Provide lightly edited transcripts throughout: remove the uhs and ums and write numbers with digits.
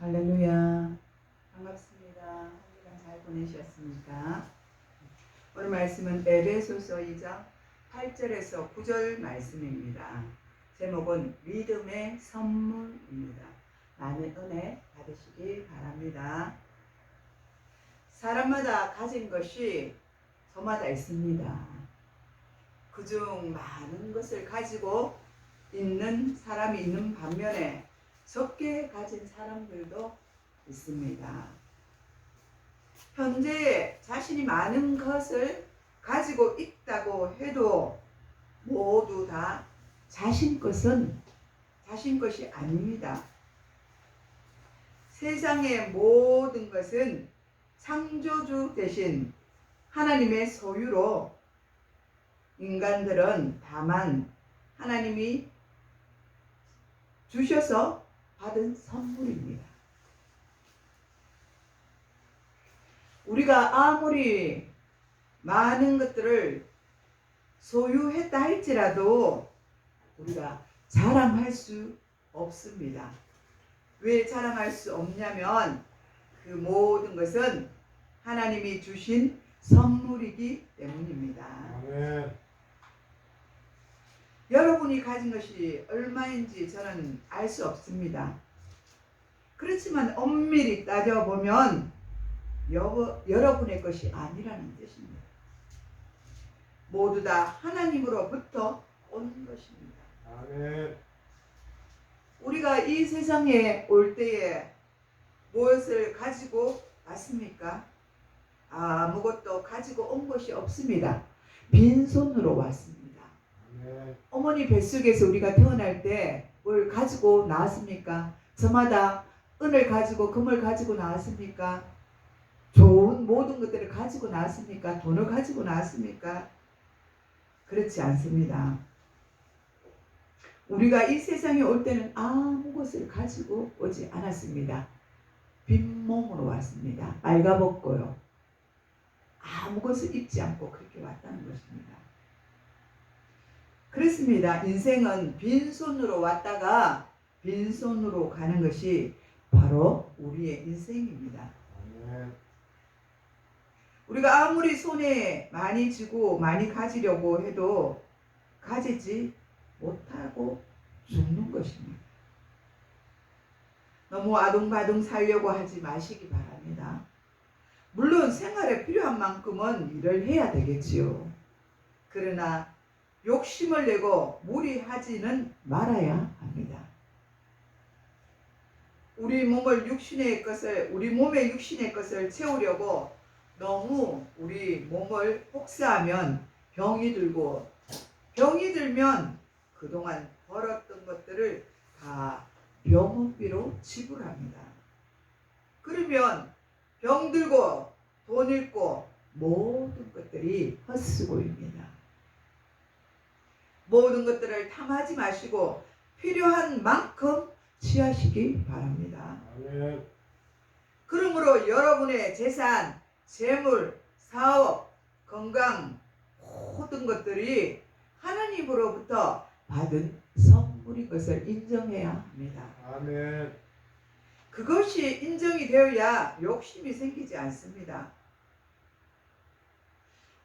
할렐루야. 반갑습니다. 한 주간 잘 보내셨습니까? 오늘 말씀은 에베소서 2장 8절에서 9절 말씀입니다. 제목은 믿음의 선물입니다. 많은 은혜 받으시기 바랍니다. 사람마다 가진 것이 저마다 있습니다. 그중 많은 것을 가지고 있는 사람이 있는 반면에 적게 가진 사람들도 있습니다. 현재 자신이 많은 것을 가지고 있다고 해도 모두 다 자신 것이 아닙니다. 세상의 모든 것은 창조주 대신 하나님의 소유로 인간들은 다만 하나님이 주셔서 받은 선물입니다. 우리가 아무리 많은 것들을 소유했다 할지라도 우리가 자랑할 수 없습니다. 왜 자랑할 수 없냐면 그 모든 것은 하나님이 주신 선물이기 때문입니다. 아멘. 여러분이 가진 것이 얼마인지 저는 알 수 없습니다. 그렇지만 엄밀히 따져보면 여러분의 것이 아니라는 뜻입니다. 모두 다 하나님으로부터 온 것입니다. 아멘. 우리가 이 세상에 올 때에 무엇을 가지고 왔습니까? 아무것도 가지고 온 것이 없습니다. 빈손으로 왔습니다. 아멘. 어머니 뱃속에서 우리가 태어날 때 뭘 가지고 나왔습니까? 저마다 은을 가지고 금을 가지고 나왔습니까? 좋은 모든 것들을 가지고 나왔습니까? 돈을 가지고 나왔습니까? 그렇지 않습니다. 우리가 이 세상에 올 때는 아무 것을 가지고 오지 않았습니다. 빈몸으로 왔습니다. 빨가벗고요. 아무 것을 입지 않고 그렇게 왔다는 것입니다. 그렇습니다. 인생은 빈손으로 왔다가 빈손으로 가는 것이 바로 우리의 인생입니다. 아멘. 우리가 아무리 손에 많이 쥐고 많이 가지려고 해도 가지지 못하고 죽는 것입니다. 너무 아둥바둥 살려고 하지 마시기 바랍니다. 물론 생활에 필요한 만큼은 일을 해야 되겠지요. 그러나 욕심을 내고 무리하지는 말아야 합니다. 우리 몸의 육신의 것을 채우려고 너무 우리 몸을 혹사하면 병이 들고, 병이 들면 그동안 벌었던 것들을 다 병원비로 지불합니다. 그러면 병 들고 돈 잃고 모든 것들이 헛수고입니다. 모든 것들을 탐하지 마시고 필요한 만큼 취하시기 바랍니다. 아멘. 그러므로 여러분의 재산, 재물, 사업, 건강 모든 것들이 하나님으로부터 받은 선물인 것을 인정해야 합니다. 아멘. 그것이 인정이 되어야 욕심이 생기지 않습니다.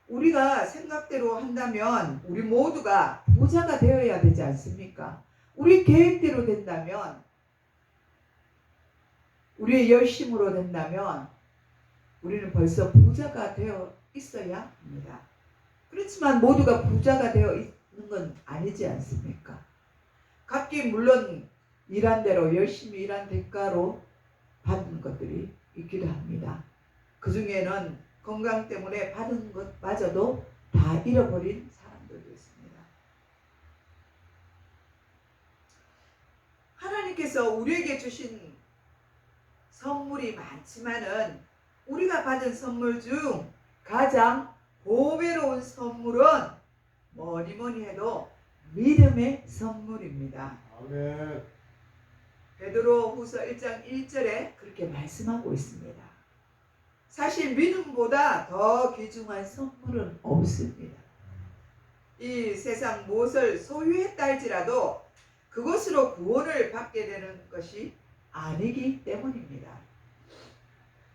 우리가 생각대로 한다면 우리 모두가 부자가 되어야 되지 않습니까? 우리 계획대로 된다면, 우리의 열심으로 된다면 우리는 벌써 부자가 되어 있어야 합니다. 그렇지만 모두가 부자가 되어 있는 건 아니지 않습니까? 각기 물론 일한 대로 열심히 일한 대가로 받는 것들이 있기도 합니다. 그 중에는 건강 때문에 받은 것마저도 다 잃어버린 사람들도 있습니다. 하나님께서 우리에게 주신 선물이 많지만은 우리가 받은 선물 중 가장 보배로운 선물은 뭐니 해도 믿음의 선물입니다. 아멘. 베드로후서 1장 1절에 그렇게 말씀하고 있습니다. 사실 믿음보다 더 귀중한 선물은 없습니다. 이 세상 무엇을 소유했다 할지라도 그것으로 구원을 받게 되는 것이 아니기 때문입니다.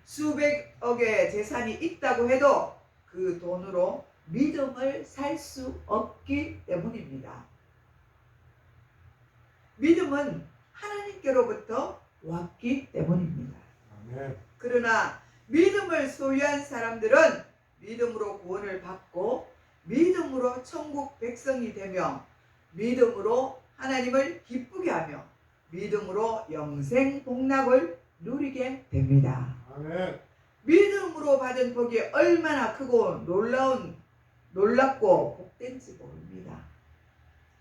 수백억의 재산이 있다고 해도 그 돈으로 믿음을 살 수 없기 때문입니다. 믿음은 하나님께로부터 왔기 때문입니다. 아멘. 그러나 믿음을 소유한 사람들은 믿음으로 구원을 받고 믿음으로 천국 백성이 되며 믿음으로 하나님을 기쁘게 하며 믿음으로 영생 복락을 누리게 됩니다. 아멘. 믿음으로 받은 복이 얼마나 크고 놀랍고 복된지 모릅니다.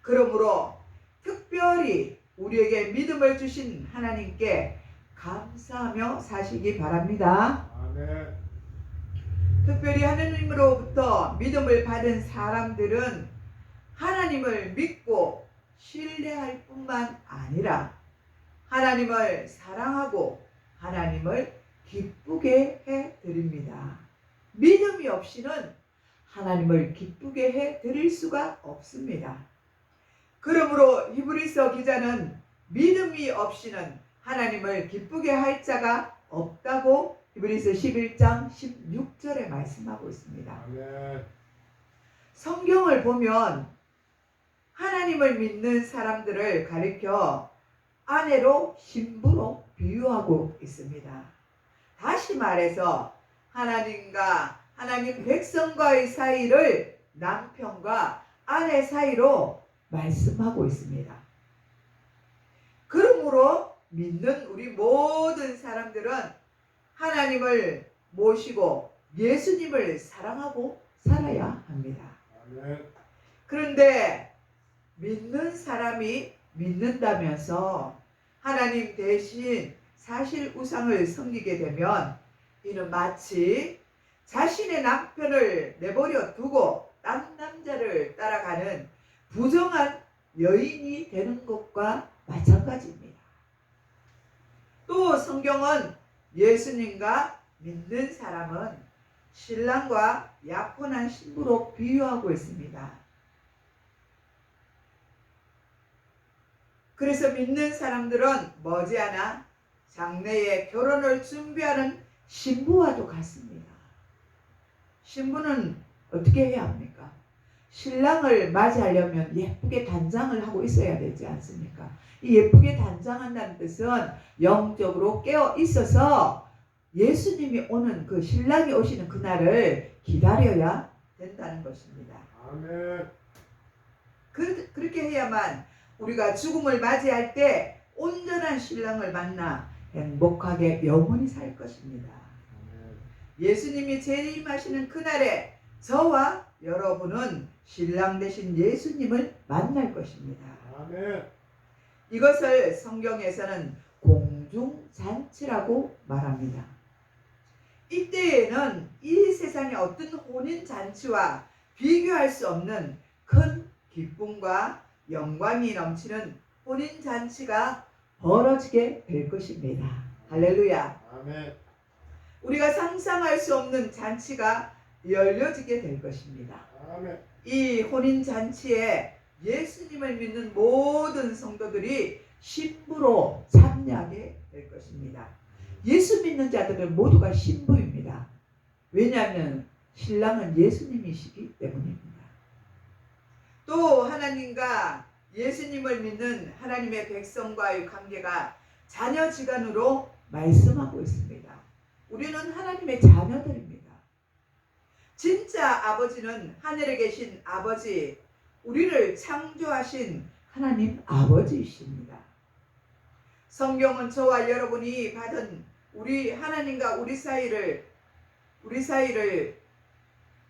그러므로 특별히 우리에게 믿음을 주신 하나님께 감사하며 사시기 바랍니다. 아멘. 특별히 하나님으로부터 믿음을 받은 사람들은 하나님을 믿고 신뢰할 뿐만 아니라 하나님을 사랑하고 하나님을 기쁘게 해드립니다. 믿음이 없이는 하나님을 기쁘게 해드릴 수가 없습니다. 그러므로 히브리서 기자는 믿음이 없이는 하나님을 기쁘게 할 자가 없다고 히브리서 11장 16절에 말씀하고 있습니다. 아멘. 성경을 보면 하나님을 믿는 사람들을 가리켜 아내로 신부로 비유하고 있습니다. 다시 말해서 하나님 백성과의 사이를 남편과 아내 사이로 말씀하고 있습니다. 그러므로 믿는 우리 모든 사람들은 하나님을 모시고 예수님을 사랑하고 살아야 합니다. 아멘. 그런데 믿는 사람이 믿는다면서 하나님 대신 사실 우상을 섬기게 되면 이는 마치 자신의 남편을 내버려 두고 딴 남자를 따라가는 부정한 여인이 되는 것과 마찬가지입니다. 또 성경은 예수님과 믿는 사람은 신랑과 약혼한 신부로 비유하고 있습니다. 그래서 믿는 사람들은 머지않아 장래에 결혼을 준비하는 신부와도 같습니다. 신부는 어떻게 해야 합니까? 신랑을 맞이하려면 예쁘게 단장을 하고 있어야 되지 않습니까? 이 예쁘게 단장한다는 뜻은 영적으로 깨어 있어서 예수님이 오는 그 신랑이 오시는 그날을 기다려야 된다는 것입니다. 아멘. 그렇게 해야만 우리가 죽음을 맞이할 때 온전한 신랑을 만나 행복하게 영원히 살 것입니다. 아멘. 예수님이 재림하시는 그날에 저와 여러분은 신랑 되신 예수님을 만날 것입니다. 아멘. 이것을 성경에서는 공중잔치라고 말합니다. 이때에는 이 세상의 어떤 혼인잔치와 비교할 수 없는 큰 기쁨과 영광이 넘치는 혼인잔치가 벌어지게 될 것입니다. 할렐루야. 아멘. 우리가 상상할 수 없는 잔치가 열려지게 될 것입니다. 아멘. 이 혼인잔치에 예수님을 믿는 모든 성도들이 신부로 참여하게 될 것입니다. 예수 믿는 자들은 모두가 신부입니다. 왜냐하면 신랑은 예수님이시기 때문입니다. 또 하나님과 예수님을 믿는 하나님의 백성과의 관계가 자녀지간으로 말씀하고 있습니다. 우리는 하나님의 자녀들입니다. 진짜 아버지는 하늘에 계신 아버지, 우리를 창조하신 하나님 아버지이십니다. 성경은 저와 여러분이 받은 우리 하나님과 우리 사이를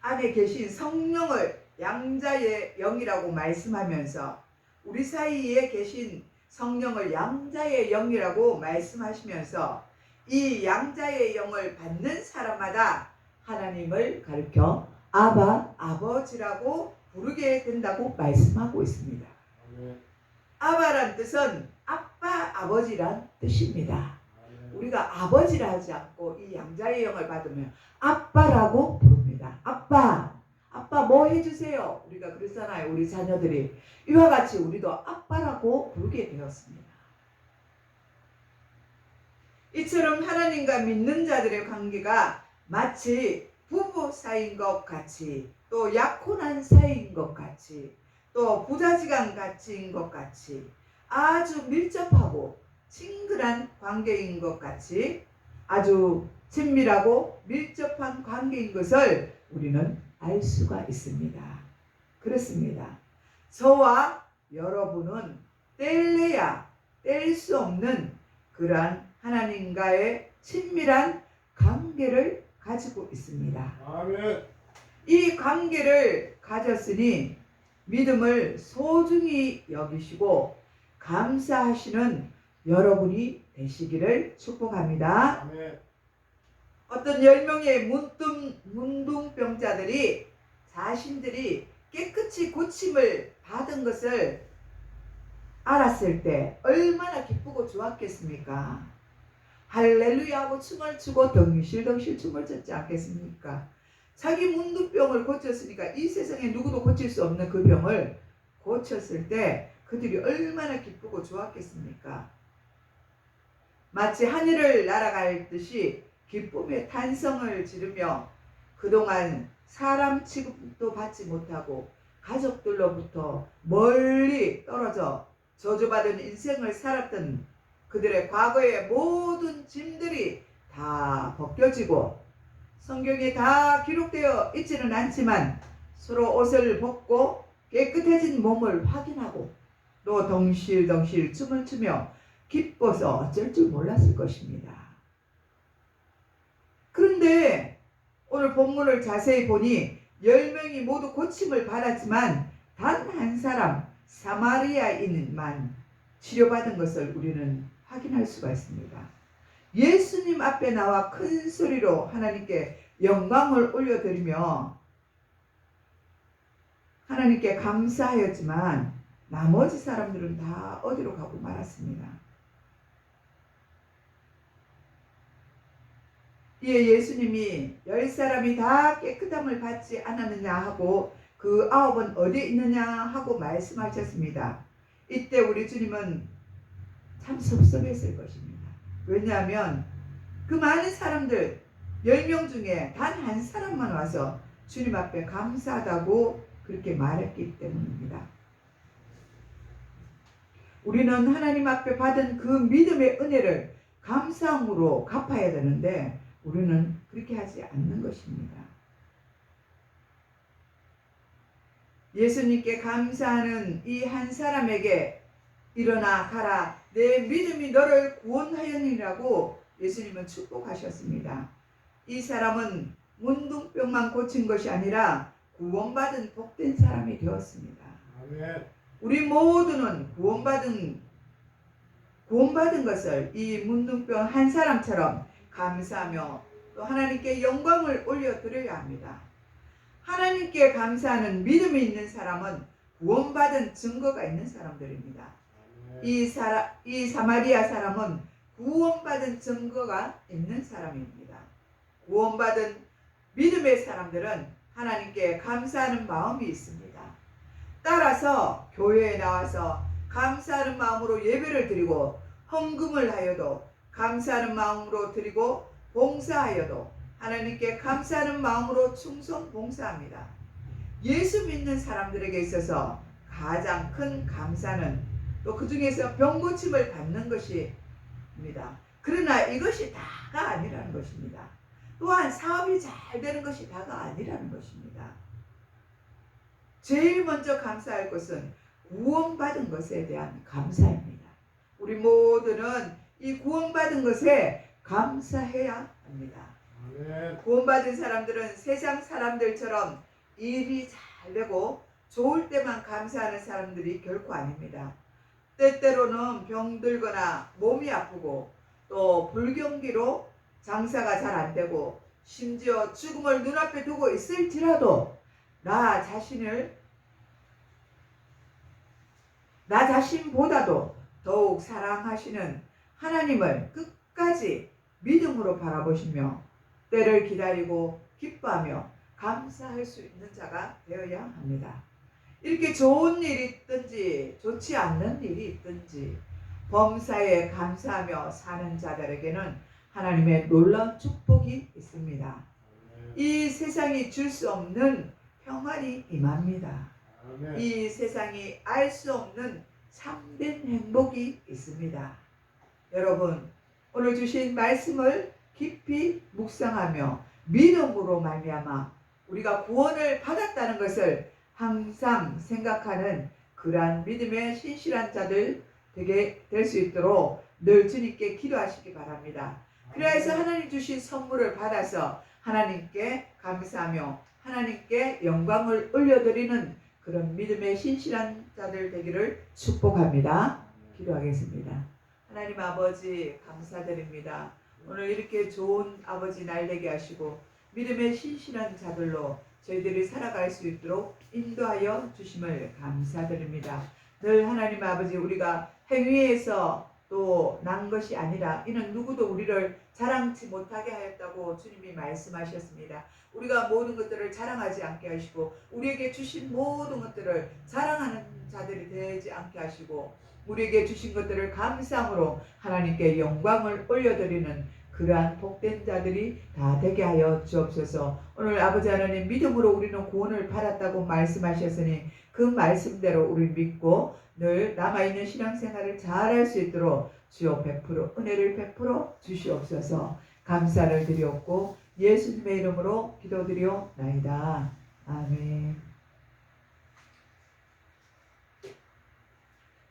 안에 계신 성령을 양자의 영이라고 말씀하면서 우리 사이에 계신 성령을 양자의 영이라고 말씀하시면서 이 양자의 영을 받는 사람마다 하나님을 가리켜 아바, 아버지라고 부르게 된다고 말씀하고 있습니다. 아멘. 아바란 뜻은 아빠, 아버지란 뜻입니다. 아멘. 우리가 아버지라 하지 않고 이 양자의 영을 받으면 아빠라고 부릅니다. 아빠 뭐 해주세요. 우리가 그랬잖아요. 우리 자녀들이 이와 같이 우리도 아빠라고 부르게 되었습니다. 이처럼 하나님과 믿는 자들의 관계가 마치 부부 사이인 것 같이, 또 약혼한 사이인 것 같이, 또 부자지간 같이인 것 같이 아주 밀접하고 친근한 관계인 것 같이 아주 친밀하고 밀접한 관계인 것을 우리는 알 수가 있습니다. 그렇습니다. 저와 여러분은 뗄래야 뗄 수 없는 그러한 하나님과의 친밀한 관계를 가지고 있습니다. 아멘. 이 관계를 가졌으니 믿음을 소중히 여기시고 감사하시는 여러분이 되시기를 축복합니다. 아멘. 어떤 10명의 문둥병자들이 자신들이 깨끗이 고침을 받은 것을 알았을 때 얼마나 기쁘고 좋았겠습니까? 할렐루야 하고 춤을 추고 덩실덩실 춤을 췄지 않겠습니까? 자기 문둥병을 고쳤으니까 이 세상에 누구도 고칠 수 없는 그 병을 고쳤을 때 그들이 얼마나 기쁘고 좋았겠습니까? 마치 하늘을 날아갈 듯이 기쁨의 탄성을 지르며 그동안 사람 취급도 받지 못하고 가족들로부터 멀리 떨어져 저주받은 인생을 살았던 그들의 과거의 모든 짐들이 다 벗겨지고 성경에 다 기록되어 있지는 않지만 서로 옷을 벗고 깨끗해진 몸을 확인하고 또 덩실덩실 춤을 추며 기뻐서 어쩔 줄 몰랐을 것입니다. 그런데 오늘 본문을 자세히 보니 10명이 모두 고침을 받았지만 단 한 사람 사마리아인만 치료받은 것을 우리는 확인할 수가 있습니다. 예수님 앞에 나와 큰 소리로 하나님께 영광을 올려드리며 하나님께 감사하였지만 나머지 사람들은 다 어디로 가고 말았습니다. 이에 예수님이 10사람이 다 깨끗함을 받지 않았느냐 하고 그 9은 어디에 있느냐 하고 말씀하셨습니다. 이때 우리 주님은 참 섭섭했을 것입니다. 왜냐하면 그 많은 사람들 10명 중에 단 한 사람만 와서 주님 앞에 감사하다고 그렇게 말했기 때문입니다. 우리는 하나님 앞에 받은 그 믿음의 은혜를 감사함으로 갚아야 되는데 우리는 그렇게 하지 않는 것입니다. 예수님께 감사하는 이 한 사람에게 일어나 가라 내 믿음이 너를 구원하였느니라고 예수님은 축복하셨습니다. 이 사람은 문둥병만 고친 것이 아니라 구원받은 복된 사람이 되었습니다. 아멘. 우리 모두는 구원받은 것을 이 문둥병 한 사람처럼 감사하며 또 하나님께 영광을 올려드려야 합니다. 하나님께 감사하는 믿음이 있는 사람은 구원받은 증거가 있는 사람들입니다. 이 사마리아 사람은 구원받은 증거가 있는 사람입니다. 구원받은 믿음의 사람들은 하나님께 감사하는 마음이 있습니다. 따라서 교회에 나와서 감사하는 마음으로 예배를 드리고 헌금을 하여도 감사하는 마음으로 드리고 봉사하여도 하나님께 감사하는 마음으로 충성 봉사합니다. 예수 믿는 사람들에게 있어서 가장 큰 감사는 또 그 중에서 병고침을 받는 것입니다. 그러나 이것이 다가 아니라는 것입니다. 또한 사업이 잘 되는 것이 다가 아니라는 것입니다. 제일 먼저 감사할 것은 구원받은 것에 대한 감사입니다. 우리 모두는 이 구원받은 것에 감사해야 합니다. 아멘. 구원받은 사람들은 세상 사람들처럼 일이 잘 되고 좋을 때만 감사하는 사람들이 결코 아닙니다. 때때로는 병들거나 몸이 아프고 또 불경기로 장사가 잘 안 되고 심지어 죽음을 눈앞에 두고 있을지라도 나 자신보다도 더욱 사랑하시는 하나님을 끝까지 믿음으로 바라보시며 때를 기다리고 기뻐하며 감사할 수 있는 자가 되어야 합니다. 이렇게 좋은 일이 있든지 좋지 않는 일이 있든지 범사에 감사하며 사는 자들에게는 하나님의 놀라운 축복이 있습니다. 이 세상이 줄 수 없는 평안이 임합니다. 아멘. 이 세상이 알 수 없는 참된 행복이 있습니다. 여러분, 오늘 주신 말씀을 깊이 묵상하며 믿음으로 말미암아 우리가 구원을 받았다는 것을 항상 생각하는 그러한 믿음의 신실한 자들 되게 될 수 있도록 늘 주님께 기도하시기 바랍니다. 그래서 하나님 주신 선물을 받아서 하나님께 감사하며 하나님께 영광을 올려드리는 그런 믿음의 신실한 자들 되기를 축복합니다. 기도하겠습니다. 하나님 아버지 감사드립니다. 오늘 이렇게 좋은 아버지 날 되게 하시고 믿음의 신실한 자들로 저희들이 살아갈 수 있도록 인도하여 주심을 감사드립니다. 늘 하나님 아버지 우리가 행위에서 또 난 것이 아니라 이는 누구도 우리를 자랑치 못하게 하였다고 주님이 말씀하셨습니다. 우리가 모든 것들을 자랑하지 않게 하시고 우리에게 주신 모든 것들을 자랑하는 자들이 되지 않게 하시고 우리에게 주신 것들을 감사함으로 하나님께 영광을 올려드리는 그러한 복된 자들이 다 되게 하여 주옵소서. 오늘 아버지 하나님 믿음으로 우리는 구원을 받았다고 말씀하셨으니 그 말씀대로 우리 믿고 늘 남아있는 신앙생활을 잘할 수 있도록 주여 은혜를 베풀어 주시옵소서. 감사를 드리옵고 예수님의 이름으로 기도드리옵나이다. 아멘.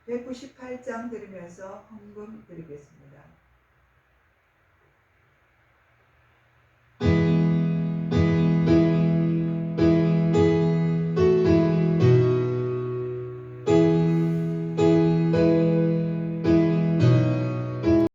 198장 들으면서 헌금 드리겠습니다.